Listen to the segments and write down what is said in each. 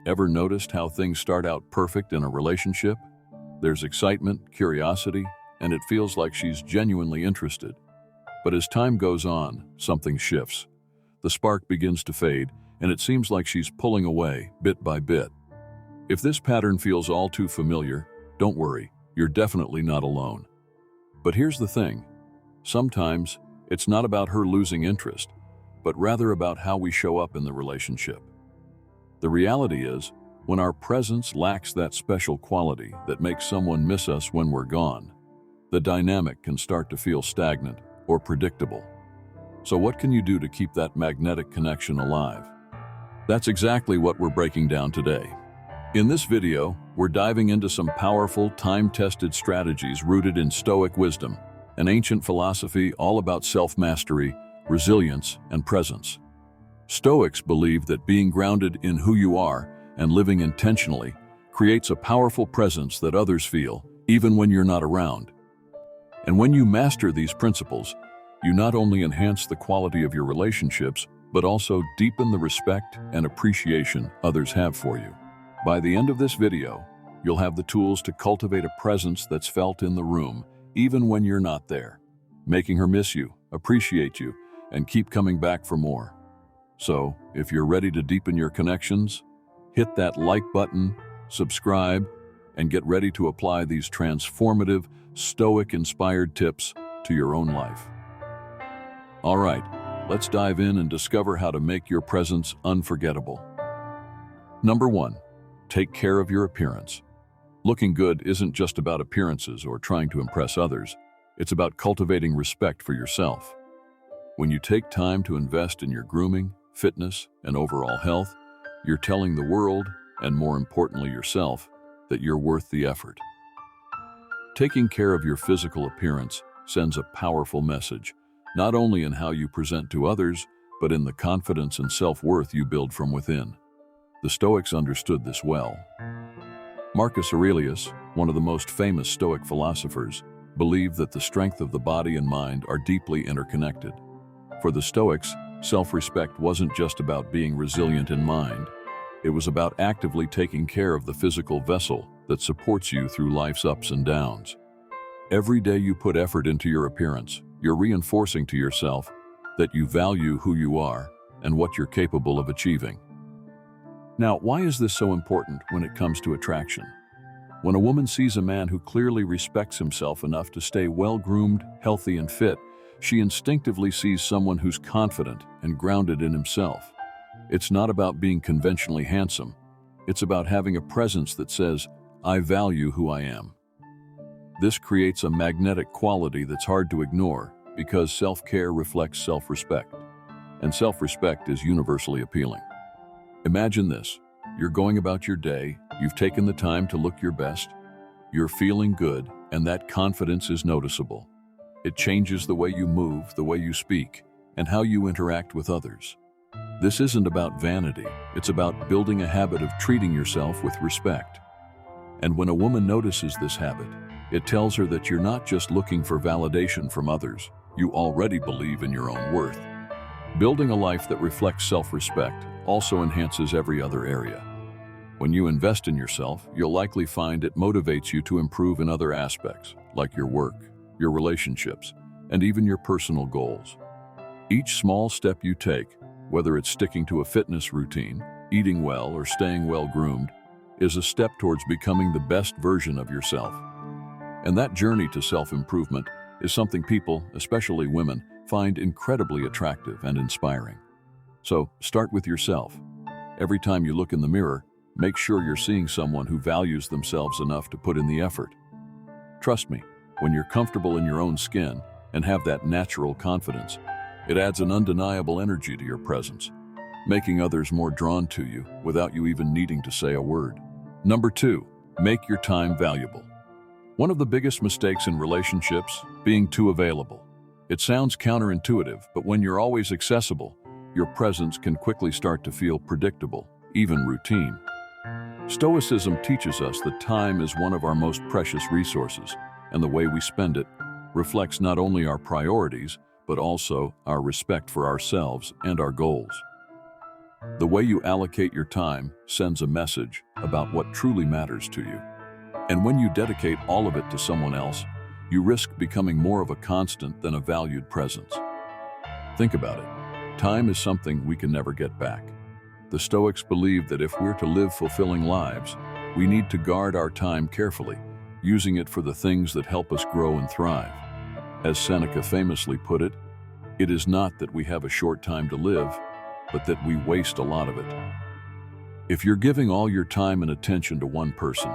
Ever noticed how things start out perfect in a relationship? There's excitement, curiosity, and it feels like she's genuinely interested. But as time goes on, something shifts. The spark begins to fade, and it seems like she's pulling away, bit by bit. If this pattern feels all too familiar, don't worry, you're definitely not alone. But here's the thing. Sometimes, it's not about her losing interest, but rather about how we show up in the relationship. The reality is, when our presence lacks that special quality that makes someone miss us when we're gone, the dynamic can start to feel stagnant or predictable. So what can you do to keep that magnetic connection alive? That's exactly what we're breaking down today. In this video, we're diving into some powerful, time-tested strategies rooted in Stoic wisdom, an ancient philosophy all about self-mastery, resilience, and presence. Stoics believe that being grounded in who you are and living intentionally creates a powerful presence that others feel, even when you're not around. And when you master these principles, you not only enhance the quality of your relationships, but also deepen the respect and appreciation others have for you. By the end of this video, you'll have the tools to cultivate a presence that's felt in the room, even when you're not there, making her miss you, appreciate you, and keep coming back for more. So, if you're ready to deepen your connections, hit that like button, subscribe, and get ready to apply these transformative, Stoic-inspired tips to your own life. All right, let's dive in and discover how to make your presence unforgettable. Number 1, take care of your appearance. Looking good isn't just about appearances or trying to impress others. It's about cultivating respect for yourself. When you take time to invest in your grooming, fitness, and overall health, you're telling the world, and more importantly yourself, that you're worth the effort. Taking care of your physical appearance sends a powerful message, not only in how you present to others, but in the confidence and self-worth you build from within. The Stoics understood this well. Marcus Aurelius, one of the most famous Stoic philosophers, believed that the strength of the body and mind are deeply interconnected. For the Stoics, self-respect wasn't just about being resilient in mind. It was about actively taking care of the physical vessel that supports you through life's ups and downs. Every day you put effort into your appearance, you're reinforcing to yourself that you value who you are and what you're capable of achieving. Now, why is this so important when it comes to attraction? When a woman sees a man who clearly respects himself enough to stay well-groomed, healthy, and fit, she instinctively sees someone who's confident and grounded in himself. It's not about being conventionally handsome. It's about having a presence that says, "I value who I am." This creates a magnetic quality that's hard to ignore because self-care reflects self-respect, and self-respect is universally appealing. Imagine this. You're going about your day, you've taken the time to look your best, you're feeling good, and that confidence is noticeable. It changes the way you move, the way you speak, and how you interact with others. This isn't about vanity, it's about building a habit of treating yourself with respect. And when a woman notices this habit, it tells her that you're not just looking for validation from others, you already believe in your own worth. Building a life that reflects self-respect also enhances every other area. When you invest in yourself, you'll likely find it motivates you to improve in other aspects, like your work, your relationships, and even your personal goals. Each small step you take, whether it's sticking to a fitness routine, eating well, or staying well-groomed, is a step towards becoming the best version of yourself. And that journey to self-improvement is something people, especially women, find incredibly attractive and inspiring. So, start with yourself. Every time you look in the mirror, make sure you're seeing someone who values themselves enough to put in the effort. Trust me, when you're comfortable in your own skin and have that natural confidence, it adds an undeniable energy to your presence, making others more drawn to you without you even needing to say a word. Number 2, make your time valuable. One of the biggest mistakes in relationships, being too available. It sounds counterintuitive, but when you're always accessible, your presence can quickly start to feel predictable, even routine. Stoicism teaches us that time is one of our most precious resources, and the way we spend it reflects not only our priorities, but also our respect for ourselves and our goals. The way you allocate your time sends a message about what truly matters to you. And when you dedicate all of it to someone else, you risk becoming more of a constant than a valued presence. Think about it. Time is something we can never get back. The Stoics believe that if we're to live fulfilling lives, we need to guard our time carefully, using it for the things that help us grow and thrive. As Seneca famously put it, it is not that we have a short time to live, but that we waste a lot of it. If you're giving all your time and attention to one person,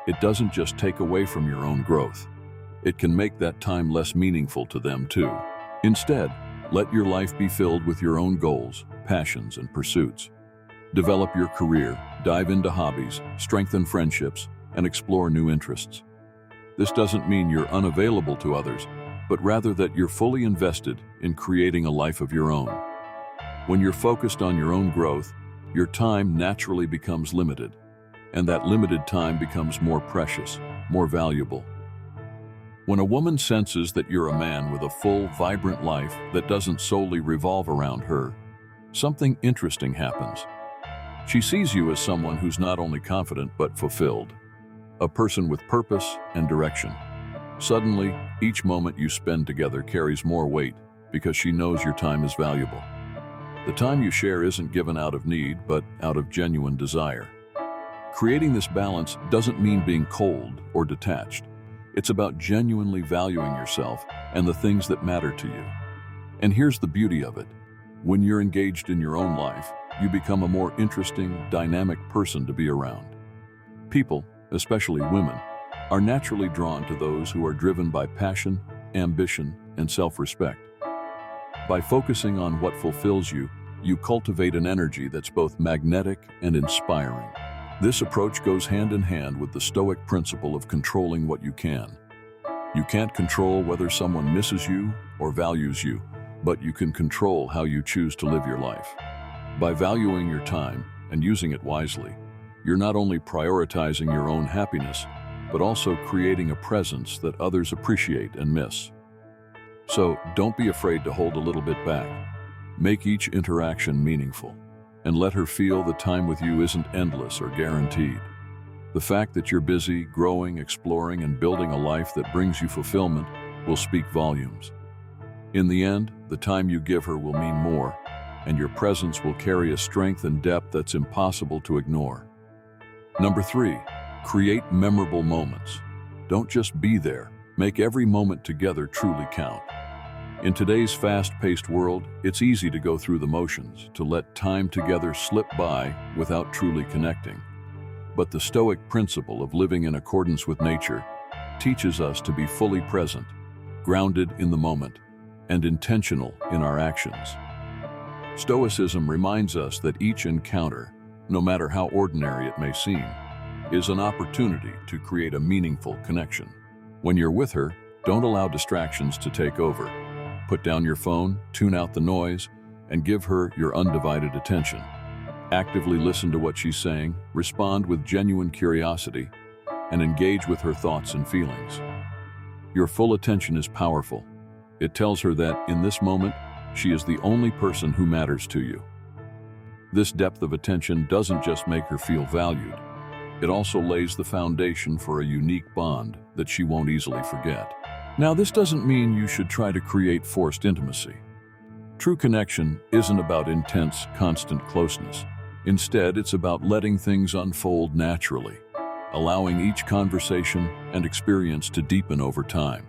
it doesn't just take away from your own growth. It can make that time less meaningful to them too. Instead, let your life be filled with your own goals, passions, and pursuits. Develop your career, dive into hobbies, strengthen friendships, and explore new interests. This doesn't mean you're unavailable to others, but rather that you're fully invested in creating a life of your own. When you're focused on your own growth, your time naturally becomes limited, and that limited time becomes more precious, more valuable. When a woman senses that you're a man with a full, vibrant life that doesn't solely revolve around her, something interesting happens. She sees you as someone who's not only confident but fulfilled, a person with purpose and direction. Suddenly, each moment you spend together carries more weight because she knows your time is valuable. The time you share isn't given out of need, but out of genuine desire. Creating this balance doesn't mean being cold or detached. It's about genuinely valuing yourself and the things that matter to you. And here's the beauty of it. When you're engaged in your own life, you become a more interesting, dynamic person to be around. People, especially women, are naturally drawn to those who are driven by passion, ambition, and self-respect. By focusing on what fulfills you, you cultivate an energy that's both magnetic and inspiring. This approach goes hand in hand with the Stoic principle of controlling what you can. You can't control whether someone misses you or values you, but you can control how you choose to live your life. By valuing your time and using it wisely, you're not only prioritizing your own happiness, but also creating a presence that others appreciate and miss. So don't be afraid to hold a little bit back. Make each interaction meaningful, and let her feel the time with you isn't endless or guaranteed. The fact that you're busy, growing, exploring, and building a life that brings you fulfillment will speak volumes. In the end, the time you give her will mean more, and your presence will carry a strength and depth that's impossible to ignore. Number 3, create memorable moments. Don't just be there. Make every moment together truly count. In today's fast-paced world, it's easy to go through the motions, to let time together slip by without truly connecting. But the Stoic principle of living in accordance with nature teaches us to be fully present, grounded in the moment, and intentional in our actions. Stoicism reminds us that each encounter, no matter how ordinary it may seem, is an opportunity to create a meaningful connection. When you're with her, don't allow distractions to take over. Put down your phone, tune out the noise, and give her your undivided attention. Actively listen to what she's saying, respond with genuine curiosity, and engage with her thoughts and feelings. Your full attention is powerful. It tells her that, in this moment, she is the only person who matters to you. This depth of attention doesn't just make her feel valued. It also lays the foundation for a unique bond that she won't easily forget. Now, this doesn't mean you should try to create forced intimacy. True connection isn't about intense, constant closeness. Instead, it's about letting things unfold naturally, allowing each conversation and experience to deepen over time.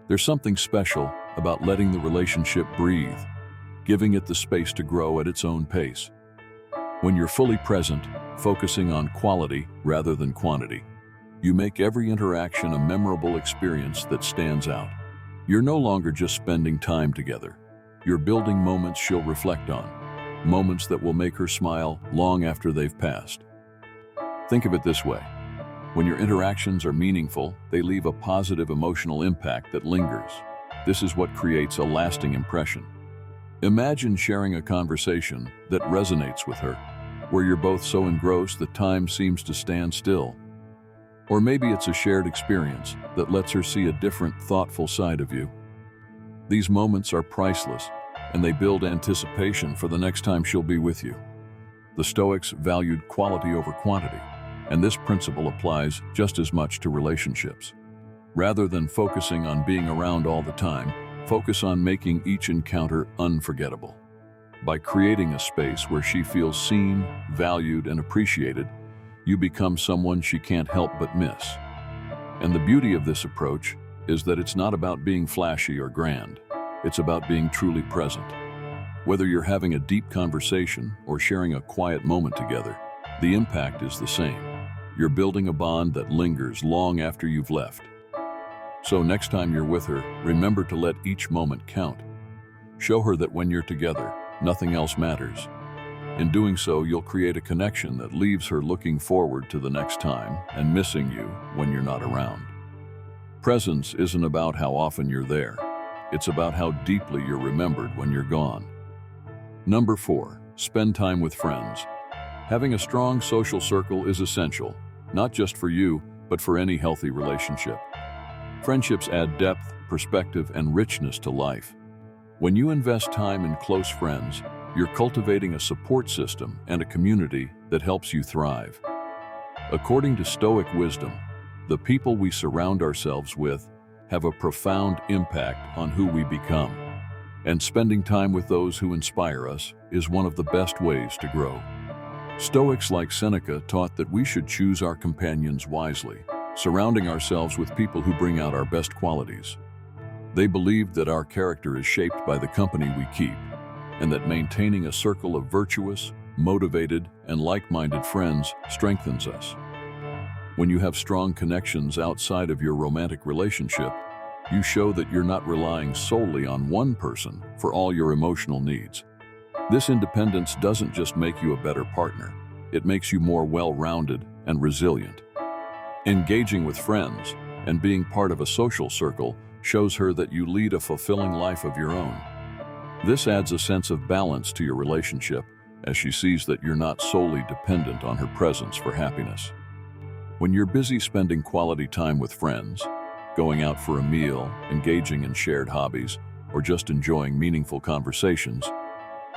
There's something special about letting the relationship breathe, giving it the space to grow at its own pace. When you're fully present, focusing on quality rather than quantity, you make every interaction a memorable experience that stands out. You're no longer just spending time together. You're building moments she'll reflect on, moments that will make her smile long after they've passed. Think of it this way. When your interactions are meaningful, they leave a positive emotional impact that lingers. This is what creates a lasting impression. Imagine sharing a conversation that resonates with her, where you're both so engrossed that time seems to stand still. Or maybe it's a shared experience that lets her see a different, thoughtful side of you. These moments are priceless, and they build anticipation for the next time she'll be with you. The Stoics valued quality over quantity, and this principle applies just as much to relationships. Rather than focusing on being around all the time, focus on making each encounter unforgettable. By creating a space where she feels seen, valued, and appreciated, you become someone she can't help but miss. And the beauty of this approach is that it's not about being flashy or grand. It's about being truly present. Whether you're having a deep conversation or sharing a quiet moment together, the impact is the same. You're building a bond that lingers long after you've left. So next time you're with her, remember to let each moment count. Show her that when you're together, nothing else matters. In doing so, you'll create a connection that leaves her looking forward to the next time and missing you when you're not around. Presence isn't about how often you're there. It's about how deeply you're remembered when you're gone. Number 4, spend time with friends. Having a strong social circle is essential, not just for you, but for any healthy relationship. Friendships add depth, perspective, and richness to life. When you invest time in close friends, you're cultivating a support system and a community that helps you thrive. According to Stoic wisdom, the people we surround ourselves with have a profound impact on who we become. And spending time with those who inspire us is one of the best ways to grow. Stoics like Seneca taught that we should choose our companions wisely, surrounding ourselves with people who bring out our best qualities. They believed that our character is shaped by the company we keep, and that maintaining a circle of virtuous, motivated, and like-minded friends strengthens us. When you have strong connections outside of your romantic relationship, you show that you're not relying solely on one person for all your emotional needs. This independence doesn't just make you a better partner, it makes you more well-rounded and resilient. Engaging with friends and being part of a social circle shows her that you lead a fulfilling life of your own. This adds a sense of balance to your relationship as she sees that you're not solely dependent on her presence for happiness. When you're busy spending quality time with friends, going out for a meal, engaging in shared hobbies, or just enjoying meaningful conversations,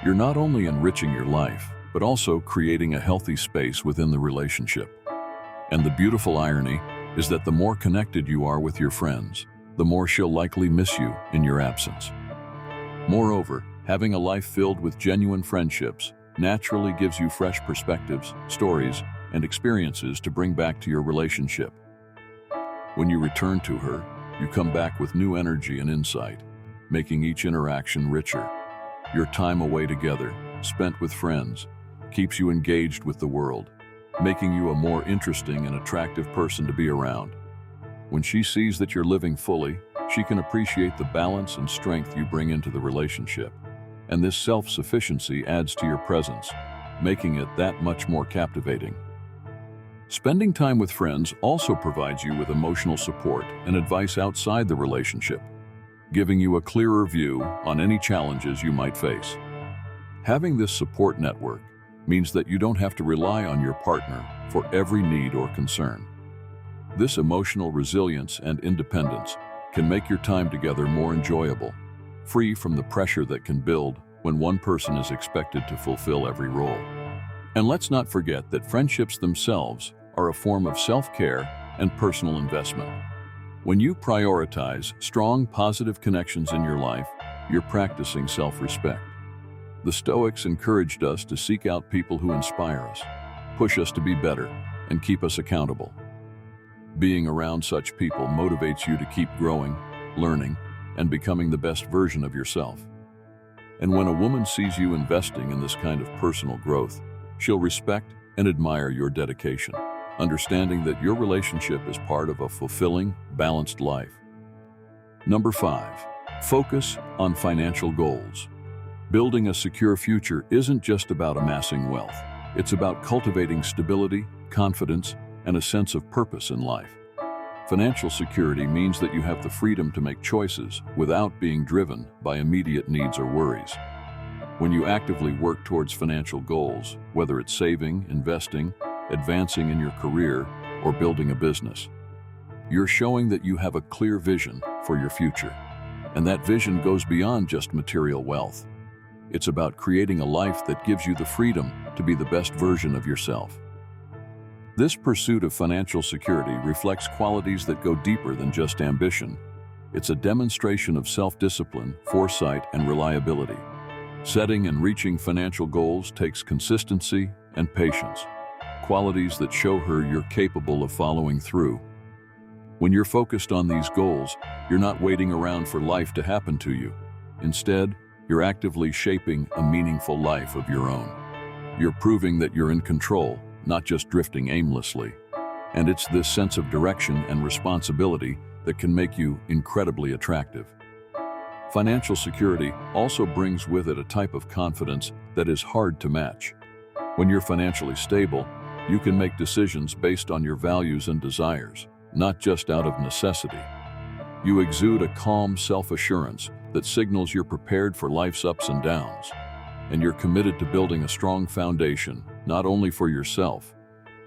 you're not only enriching your life, but also creating a healthy space within the relationship. And the beautiful irony is that the more connected you are with your friends, the more she'll likely miss you in your absence. Moreover, having a life filled with genuine friendships naturally gives you fresh perspectives, stories, and experiences to bring back to your relationship. When you return to her, you come back with new energy and insight, making each interaction richer. Your time away together, spent with friends, keeps you engaged with the world, making you a more interesting and attractive person to be around. When she sees that you're living fully, she can appreciate the balance and strength you bring into the relationship. And this self-sufficiency adds to your presence, making it that much more captivating. Spending time with friends also provides you with emotional support and advice outside the relationship, giving you a clearer view on any challenges you might face. Having this support network means that you don't have to rely on your partner for every need or concern. This emotional resilience and independence can make your time together more enjoyable, free from the pressure that can build when one person is expected to fulfill every role. And let's not forget that friendships themselves are a form of self-care and personal investment. When you prioritize strong, positive connections in your life, you're practicing self-respect. The Stoics encouraged us to seek out people who inspire us, push us to be better, and keep us accountable. Being around such people motivates you to keep growing, learning, and becoming the best version of yourself. And when a woman sees you investing in this kind of personal growth, she'll respect and admire your dedication, understanding that your relationship is part of a fulfilling, balanced life. Number 5, focus on financial goals. Building a secure future isn't just about amassing wealth. It's about cultivating stability, confidence, and a sense of purpose in life. Financial security means that you have the freedom to make choices without being driven by immediate needs or worries. When you actively work towards financial goals, whether it's saving, investing, advancing in your career, or building a business, you're showing that you have a clear vision for your future. And that vision goes beyond just material wealth. It's about creating a life that gives you the freedom to be the best version of yourself. This pursuit of financial security reflects qualities that go deeper than just ambition. It's a demonstration of self-discipline, foresight, and reliability. Setting and reaching financial goals takes consistency and patience, qualities that show her you're capable of following through. When you're focused on these goals, you're not waiting around for life to happen to you. Instead, you're actively shaping a meaningful life of your own. You're proving that you're in control, not just drifting aimlessly. And it's this sense of direction and responsibility that can make you incredibly attractive. Financial security also brings with it a type of confidence that is hard to match. When you're financially stable, you can make decisions based on your values and desires, not just out of necessity. You exude a calm self-assurance that signals you're prepared for life's ups and downs, and you're committed to building a strong foundation, not only for yourself,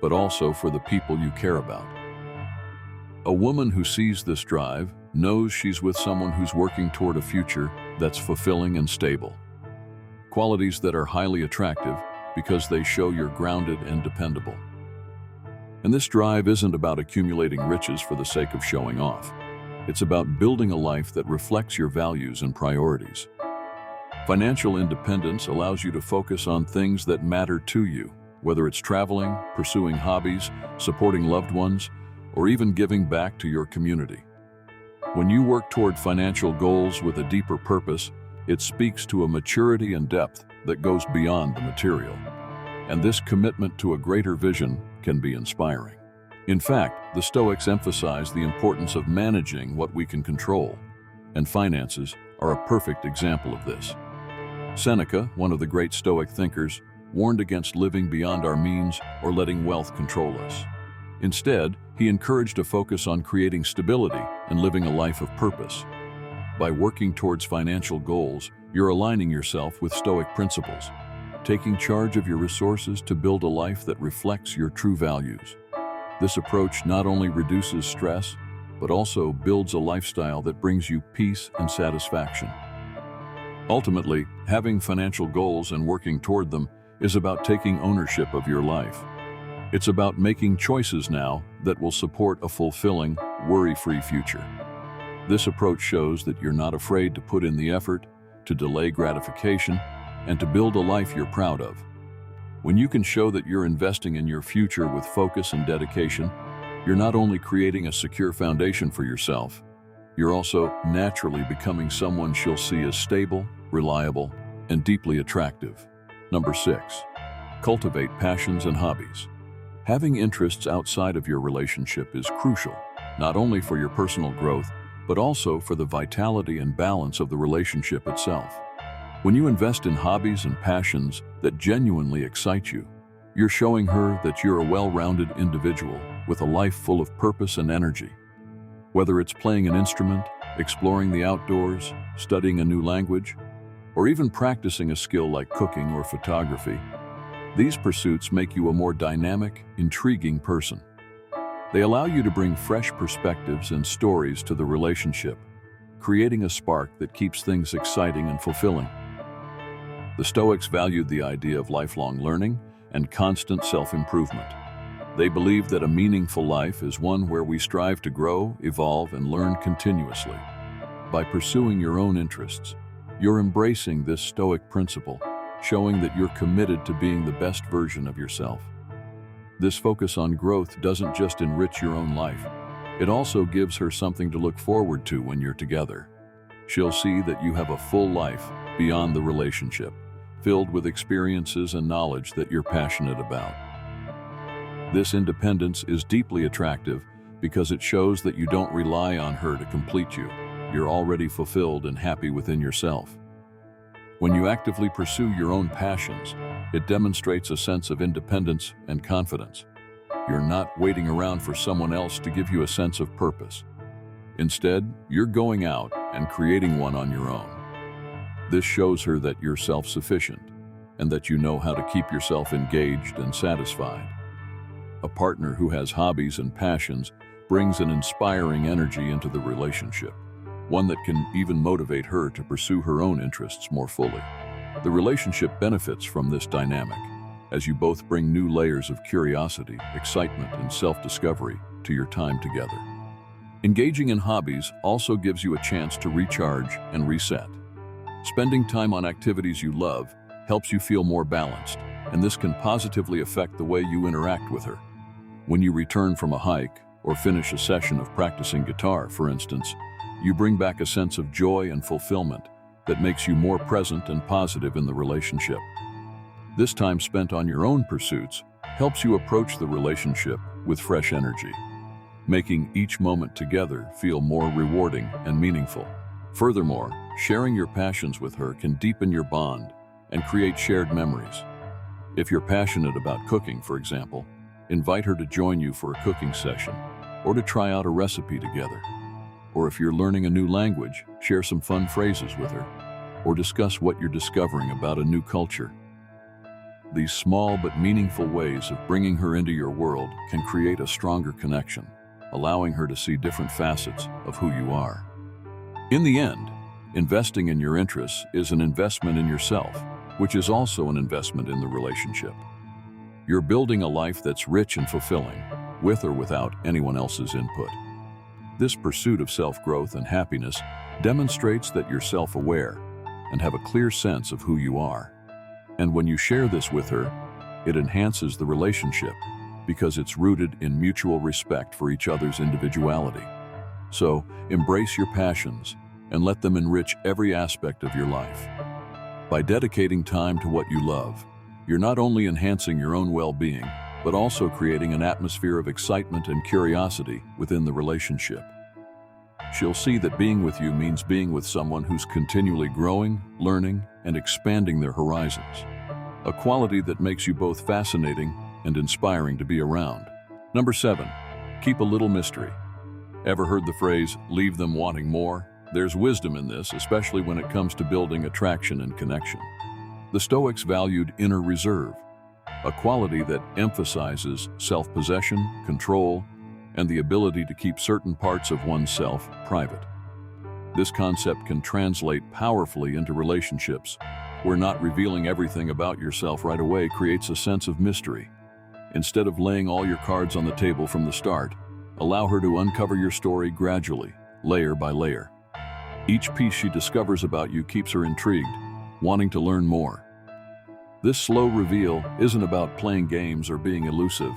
but also for the people you care about. A woman who sees this drive knows she's with someone who's working toward a future that's fulfilling and stable. Qualities that are highly attractive because they show you're grounded and dependable. And this drive isn't about accumulating riches for the sake of showing off. It's about building a life that reflects your values and priorities. Financial independence allows you to focus on things that matter to you, whether it's traveling, pursuing hobbies, supporting loved ones, or even giving back to your community. When you work toward financial goals with a deeper purpose, it speaks to a maturity and depth that goes beyond the material. And this commitment to a greater vision can be inspiring. In fact, the Stoics emphasize the importance of managing what we can control, and finances are a perfect example of this. Seneca, one of the great Stoic thinkers, warned against living beyond our means or letting wealth control us. Instead, he encouraged a focus on creating stability and living a life of purpose. By working towards financial goals, you're aligning yourself with Stoic principles, taking charge of your resources to build a life that reflects your true values. This approach not only reduces stress, but also builds a lifestyle that brings you peace and satisfaction. Ultimately, having financial goals and working toward them is about taking ownership of your life. It's about making choices now that will support a fulfilling, worry-free future. This approach shows that you're not afraid to put in the effort, to delay gratification, and to build a life you're proud of. When you can show that you're investing in your future with focus and dedication, you're not only creating a secure foundation for yourself, you're also naturally becoming someone she'll see as stable, reliable, and deeply attractive. Number 6. Cultivate passions and hobbies. Having interests outside of your relationship is crucial, not only for your personal growth, but also for the vitality and balance of the relationship itself. When you invest in hobbies and passions that genuinely excite you, you're showing her that you're a well-rounded individual with a life full of purpose and energy. Whether it's playing an instrument, exploring the outdoors, studying a new language, or even practicing a skill like cooking or photography, these pursuits make you a more dynamic, intriguing person. They allow you to bring fresh perspectives and stories to the relationship, creating a spark that keeps things exciting and fulfilling. The Stoics valued the idea of lifelong learning and constant self-improvement. They believed that a meaningful life is one where we strive to grow, evolve, and learn continuously. By pursuing your own interests, you're embracing this Stoic principle, showing that you're committed to being the best version of yourself. This focus on growth doesn't just enrich your own life, it also gives her something to look forward to when you're together. She'll see that you have a full life beyond the relationship, filled with experiences and knowledge that you're passionate about. This independence is deeply attractive because it shows that you don't rely on her to complete you. You're already fulfilled and happy within yourself. When you actively pursue your own passions, it demonstrates a sense of independence and confidence. You're not waiting around for someone else to give you a sense of purpose. Instead, you're going out and creating one on your own. This shows her that you're self-sufficient and that you know how to keep yourself engaged and satisfied. A partner who has hobbies and passions brings an inspiring energy into the relationship, one that can even motivate her to pursue her own interests more fully. The relationship benefits from this dynamic, as you both bring new layers of curiosity, excitement, and self-discovery to your time together. Engaging in hobbies also gives you a chance to recharge and reset. Spending time on activities you love helps you feel more balanced, and this can positively affect the way you interact with her. When you return from a hike or finish a session of practicing guitar, for instance, you bring back a sense of joy and fulfillment that makes you more present and positive in the relationship. This time spent on your own pursuits helps you approach the relationship with fresh energy, making each moment together feel more rewarding and meaningful. Furthermore, sharing your passions with her can deepen your bond and create shared memories. If you're passionate about cooking, for example, invite her to join you for a cooking session or to try out a recipe together. Or if you're learning a new language, share some fun phrases with her or discuss what you're discovering about a new culture. These small but meaningful ways of bringing her into your world can create a stronger connection, allowing her to see different facets of who you are. In the end, investing in your interests is an investment in yourself, which is also an investment in the relationship. You're building a life that's rich and fulfilling, with or without anyone else's input. This pursuit of self-growth and happiness demonstrates that you're self-aware and have a clear sense of who you are. And when you share this with her, it enhances the relationship because it's rooted in mutual respect for each other's individuality. So, embrace your passions and let them enrich every aspect of your life. By dedicating time to what you love, you're not only enhancing your own well-being, but also creating an atmosphere of excitement and curiosity within the relationship. She'll see that being with you means being with someone who's continually growing, learning, and expanding their horizons, a quality that makes you both fascinating and inspiring to be around. Number 7, keep a little mystery. Ever heard the phrase, leave them wanting more? There's wisdom in this, especially when it comes to building attraction and connection. The Stoics valued inner reserve, a quality that emphasizes self-possession, control, and the ability to keep certain parts of oneself private. This concept can translate powerfully into relationships, where not revealing everything about yourself right away creates a sense of mystery. Instead of laying all your cards on the table from the start, allow her to uncover your story gradually, layer by layer. Each piece she discovers about you keeps her intrigued, wanting to learn more. This slow reveal isn't about playing games or being elusive.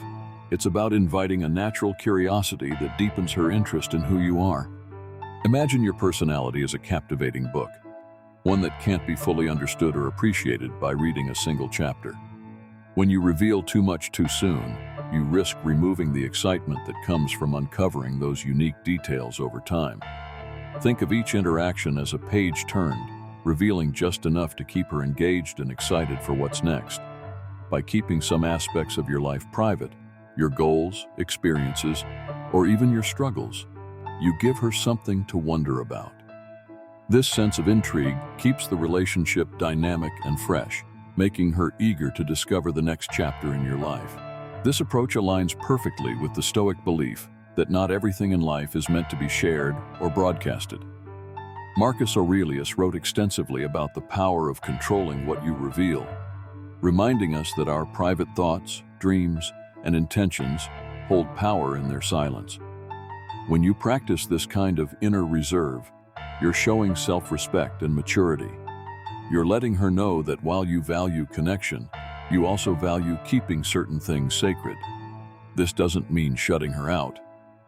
It's about inviting a natural curiosity that deepens her interest in who you are. Imagine your personality as a captivating book, one that can't be fully understood or appreciated by reading a single chapter. When you reveal too much too soon, you risk removing the excitement that comes from uncovering those unique details over time. Think of each interaction as a page turned, revealing just enough to keep her engaged and excited for what's next. By keeping some aspects of your life private, your goals, experiences, or even your struggles, you give her something to wonder about. This sense of intrigue keeps the relationship dynamic and fresh, making her eager to discover the next chapter in your life. This approach aligns perfectly with the Stoic belief that not everything in life is meant to be shared or broadcasted. Marcus Aurelius wrote extensively about the power of controlling what you reveal, reminding us that our private thoughts, dreams, and intentions hold power in their silence. When you practice this kind of inner reserve, you're showing self-respect and maturity. You're letting her know that while you value connection, you also value keeping certain things sacred. This doesn't mean shutting her out.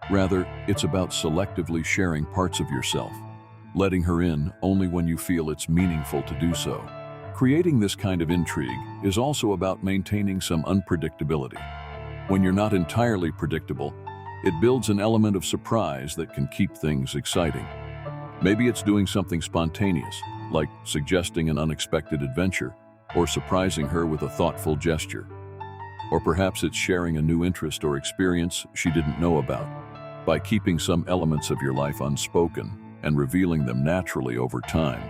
Rather, it's about selectively sharing parts of yourself, letting her in only when you feel it's meaningful to do so. Creating this kind of intrigue is also about maintaining some unpredictability. When you're not entirely predictable, it builds an element of surprise that can keep things exciting. Maybe it's doing something spontaneous, like suggesting an unexpected adventure, or surprising her with a thoughtful gesture. Or perhaps it's sharing a new interest or experience she didn't know about. By keeping some elements of your life unspoken and revealing them naturally over time,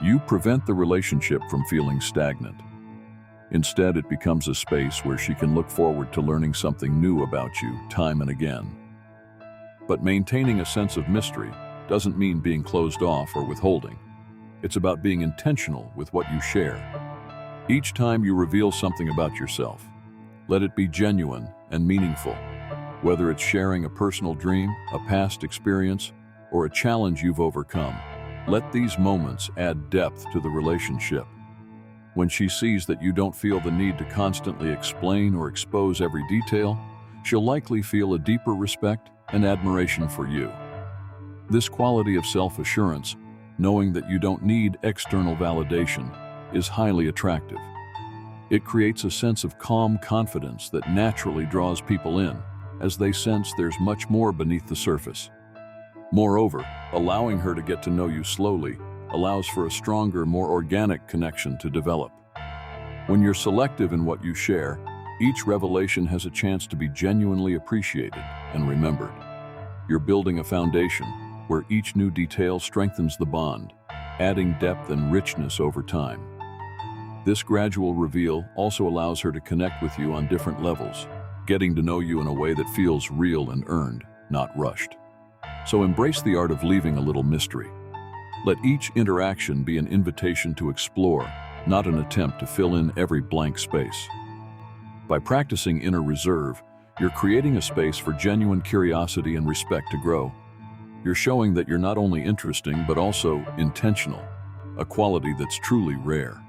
you prevent the relationship from feeling stagnant. Instead, it becomes a space where she can look forward to learning something new about you time and again. But maintaining a sense of mystery doesn't mean being closed off or withholding. It's about being intentional with what you share. Each time you reveal something about yourself, let it be genuine and meaningful. Whether it's sharing a personal dream, a past experience, or a challenge you've overcome, let these moments add depth to the relationship. When she sees that you don't feel the need to constantly explain or expose every detail, she'll likely feel a deeper respect and admiration for you. This quality of self-assurance, knowing that you don't need external validation, is highly attractive. It creates a sense of calm confidence that naturally draws people in, as they sense there's much more beneath the surface. Moreover, allowing her to get to know you slowly allows for a stronger, more organic connection to develop. When you're selective in what you share, each revelation has a chance to be genuinely appreciated and remembered. You're building a foundation where each new detail strengthens the bond, adding depth and richness over time. This gradual reveal also allows her to connect with you on different levels, getting to know you in a way that feels real and earned, not rushed. So embrace the art of leaving a little mystery. Let each interaction be an invitation to explore, not an attempt to fill in every blank space. By practicing inner reserve, you're creating a space for genuine curiosity and respect to grow. You're showing that you're not only interesting but also intentional, a quality that's truly rare.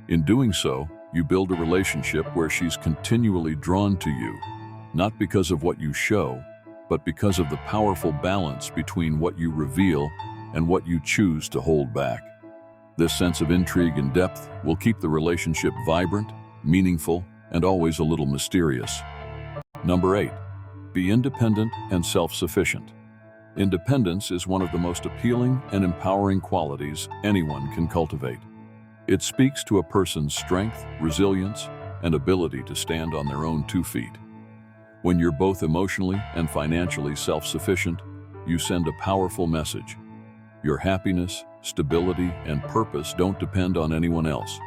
In doing so, you build a relationship where she's continually drawn to you, not because of what you show, but because of the powerful balance between what you reveal and what you choose to hold back. This sense of intrigue and depth will keep the relationship vibrant, meaningful, and always a little mysterious. Number 8, be independent and self-sufficient. Independence is one of the most appealing and empowering qualities anyone can cultivate. It speaks to a person's strength, resilience, and ability to stand on their own 2 feet. When you're both emotionally and financially self-sufficient, you send a powerful message. Your happiness, stability, and purpose don't depend on anyone else.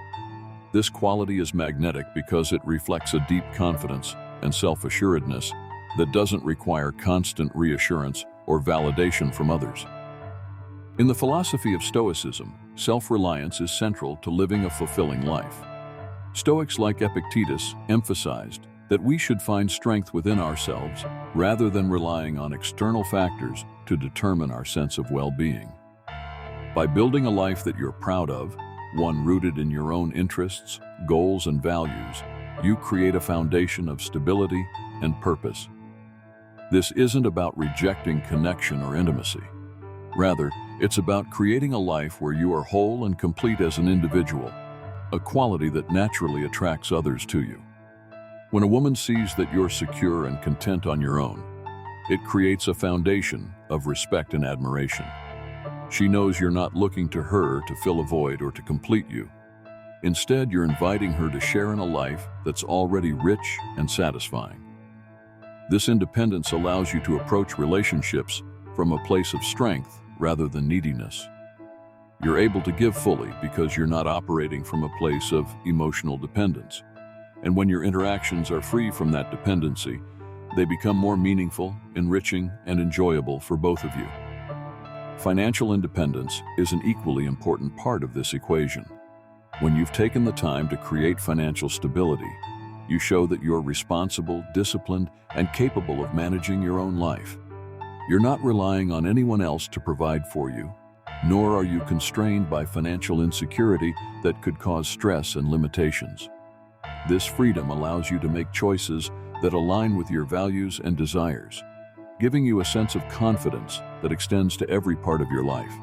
This quality is magnetic because it reflects a deep confidence and self-assuredness that doesn't require constant reassurance or validation from others. In the philosophy of Stoicism, self-reliance is central to living a fulfilling life. Stoics like Epictetus emphasized that we should find strength within ourselves rather than relying on external factors to determine our sense of well-being. By building a life that you're proud of, one rooted in your own interests, goals, and values, you create a foundation of stability and purpose. This isn't about rejecting connection or intimacy. Rather, it's about creating a life where you are whole and complete as an individual, a quality that naturally attracts others to you. When a woman sees that you're secure and content on your own, it creates a foundation of respect and admiration. She knows you're not looking to her to fill a void or to complete you. Instead, you're inviting her to share in a life that's already rich and satisfying. This independence allows you to approach relationships from a place of strength rather than neediness. You're able to give fully because you're not operating from a place of emotional dependence. And when your interactions are free from that dependency, they become more meaningful, enriching, and enjoyable for both of you. Financial independence is an equally important part of this equation. When you've taken the time to create financial stability, you show that you're responsible, disciplined, and capable of managing your own life. You're not relying on anyone else to provide for you, nor are you constrained by financial insecurity that could cause stress and limitations. This freedom allows you to make choices that align with your values and desires, giving you a sense of confidence that extends to every part of your life.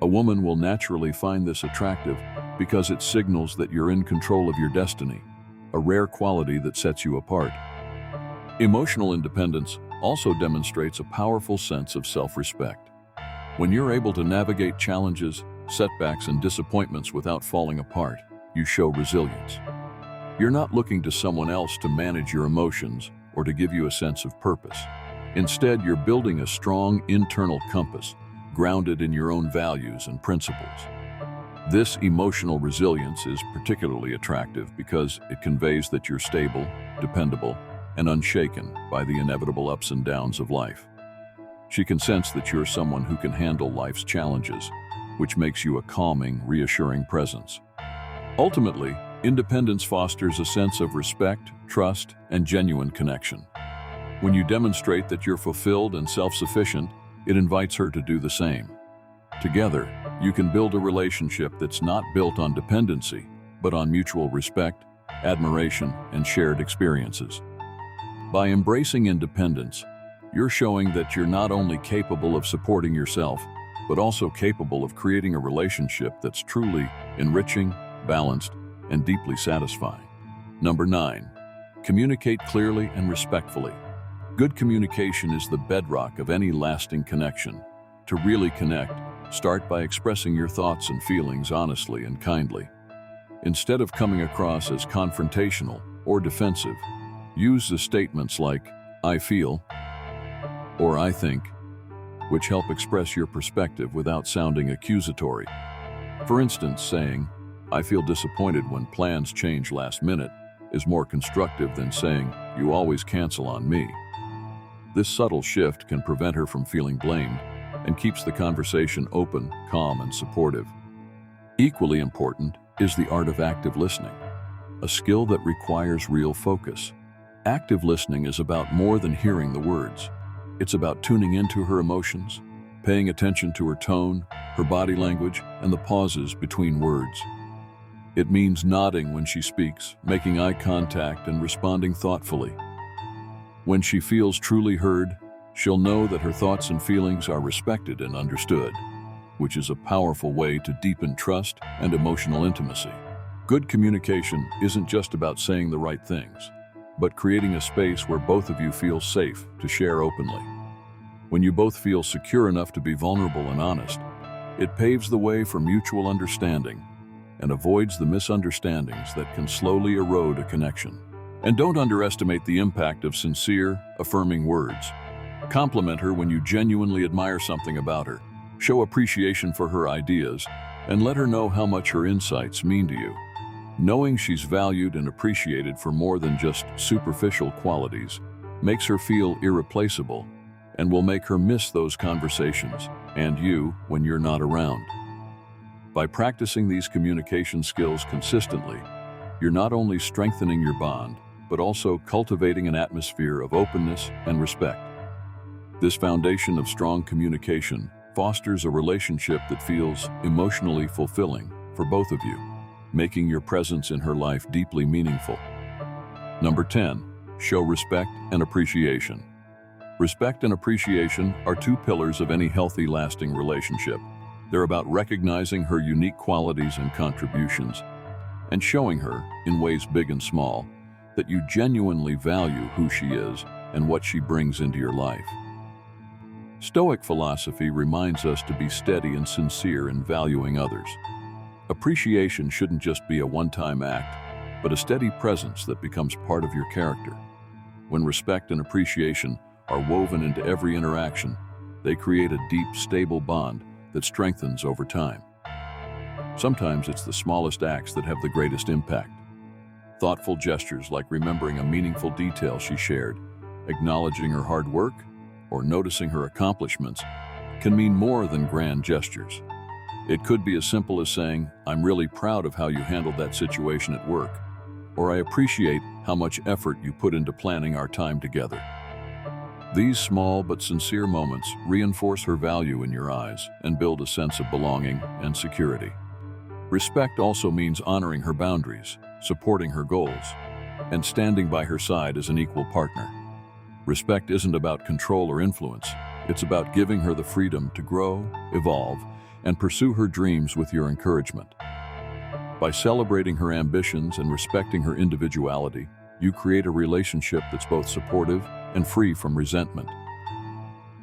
A woman will naturally find this attractive because it signals that you're in control of your destiny, a rare quality that sets you apart. Emotional independence also demonstrates a powerful sense of self-respect. When you're able to navigate challenges, setbacks, and disappointments without falling apart, you show resilience. You're not looking to someone else to manage your emotions or to give you a sense of purpose. Instead, you're building a strong internal compass, grounded in your own values and principles. This emotional resilience is particularly attractive because it conveys that you're stable, dependable, and unshaken by the inevitable ups and downs of life. She can sense that you're someone who can handle life's challenges, which makes you a calming, reassuring presence. Ultimately, independence fosters a sense of respect, trust, and genuine connection. When you demonstrate that you're fulfilled and self-sufficient, it invites her to do the same. Together, you can build a relationship that's not built on dependency, but on mutual respect, admiration, and shared experiences. By embracing independence, you're showing that you're not only capable of supporting yourself, but also capable of creating a relationship that's truly enriching, balanced, and deeply satisfying. Number 9, communicate clearly and respectfully. Good communication is the bedrock of any lasting connection. To really connect, start by expressing your thoughts and feelings honestly and kindly. Instead of coming across as confrontational or defensive, use the statements like, "I feel," or "I think," which help express your perspective without sounding accusatory. For instance, saying, "I feel disappointed when plans change last minute," is more constructive than saying, "You always cancel on me." This subtle shift can prevent her from feeling blamed and keeps the conversation open, calm, and supportive. Equally important is the art of active listening, a skill that requires real focus. Active listening is about more than hearing the words. It's about tuning into her emotions, paying attention to her tone, her body language, and the pauses between words. It means nodding when she speaks, making eye contact, and responding thoughtfully. When she feels truly heard, she'll know that her thoughts and feelings are respected and understood, which is a powerful way to deepen trust and emotional intimacy. Good communication isn't just about saying the right things, but creating a space where both of you feel safe to share openly. When you both feel secure enough to be vulnerable and honest, it paves the way for mutual understanding and avoids the misunderstandings that can slowly erode a connection. And don't underestimate the impact of sincere, affirming words. Compliment her when you genuinely admire something about her. Show appreciation for her ideas, and let her know how much her insights mean to you. Knowing she's valued and appreciated for more than just superficial qualities makes her feel irreplaceable and will make her miss those conversations and you when you're not around. By practicing these communication skills consistently, you're not only strengthening your bond, but also cultivating an atmosphere of openness and respect. This foundation of strong communication fosters a relationship that feels emotionally fulfilling for both of you, making your presence in her life deeply meaningful. Number 10, show respect and appreciation. Respect and appreciation are two pillars of any healthy, lasting relationship. They're about recognizing her unique qualities and contributions and showing her, in ways big and small, that you genuinely value who she is and what she brings into your life. Stoic philosophy reminds us to be steady and sincere in valuing others. Appreciation shouldn't just be a one-time act, but a steady presence that becomes part of your character. When respect and appreciation are woven into every interaction, they create a deep, stable bond that strengthens over time. Sometimes it's the smallest acts that have the greatest impact. Thoughtful gestures like remembering a meaningful detail she shared, acknowledging her hard work, or noticing her accomplishments can mean more than grand gestures. It could be as simple as saying, "I'm really proud of how you handled that situation at work," or "I appreciate how much effort you put into planning our time together." These small but sincere moments reinforce her value in your eyes and build a sense of belonging and security. Respect also means honoring her boundaries, supporting her goals, and standing by her side as an equal partner. Respect isn't about control or influence. It's about giving her the freedom to grow, evolve, and pursue her dreams with your encouragement. By celebrating her ambitions and respecting her individuality, you create a relationship that's both supportive and free from resentment.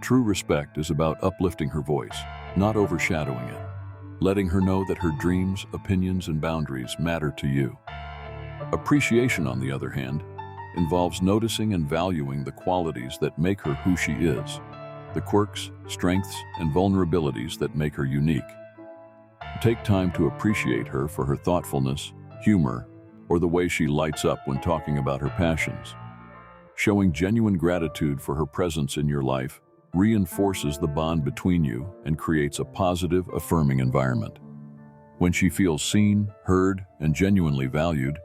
True respect is about uplifting her voice, not overshadowing it, letting her know that her dreams, opinions, and boundaries matter to you. Appreciation, on the other hand, involves noticing and valuing the qualities that make her who she is, the quirks, strengths, and vulnerabilities that make her unique. Take time to appreciate her for her thoughtfulness, humor, or the way she lights up when talking about her passions. Showing genuine gratitude for her presence in your life reinforces the bond between you and creates a positive, affirming environment. When she feels seen, heard, and genuinely valued,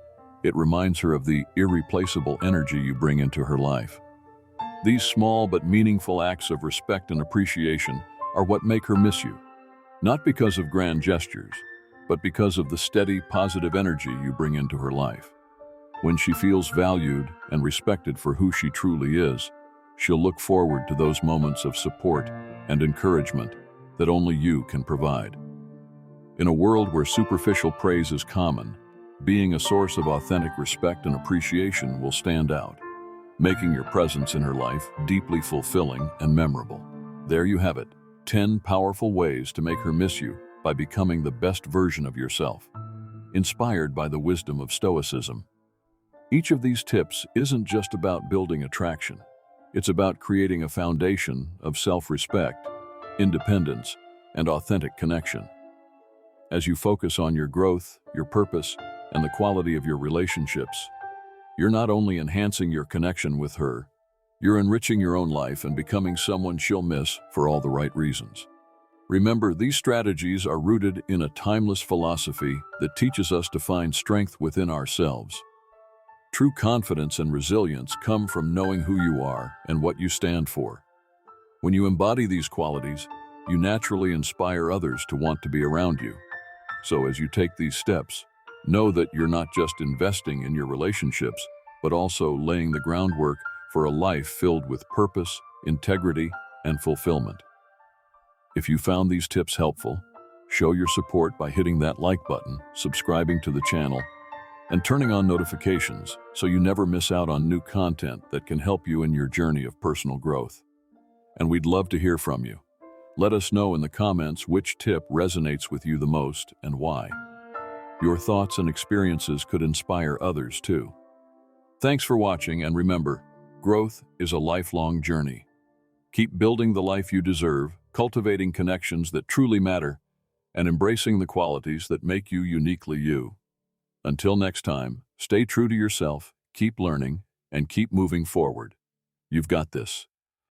it reminds her of the irreplaceable energy you bring into her life. These small but meaningful acts of respect and appreciation are what make her miss you, not because of grand gestures, but because of the steady, positive energy you bring into her life. When she feels valued and respected for who she truly is, she'll look forward to those moments of support and encouragement that only you can provide. In a world where superficial praise is common, being a source of authentic respect and appreciation will stand out, making your presence in her life deeply fulfilling and memorable. There you have it, 10 powerful ways to make her miss you by becoming the best version of yourself, inspired by the wisdom of Stoicism. Each of these tips isn't just about building attraction. It's about creating a foundation of self-respect, independence, and authentic connection. As you focus on your growth, your purpose, and the quality of your relationships, you're not only enhancing your connection with her, you're enriching your own life and becoming someone she'll miss for all the right reasons. Remember, these strategies are rooted in a timeless philosophy that teaches us to find strength within ourselves. True confidence and resilience come from knowing who you are and what you stand for. When you embody these qualities, you naturally inspire others to want to be around you. So as you take these steps, know that you're not just investing in your relationships, but also laying the groundwork for a life filled with purpose, integrity, and fulfillment. If you found these tips helpful, show your support by hitting that like button, subscribing to the channel, and turning on notifications so you never miss out on new content that can help you in your journey of personal growth. And we'd love to hear from you. Let us know in the comments which tip resonates with you the most and why. Your thoughts and experiences could inspire others too. Thanks for watching, and remember, growth is a lifelong journey. Keep building the life you deserve, cultivating connections that truly matter, and embracing the qualities that make you uniquely you. Until next time, stay true to yourself, keep learning, and keep moving forward. You've got this.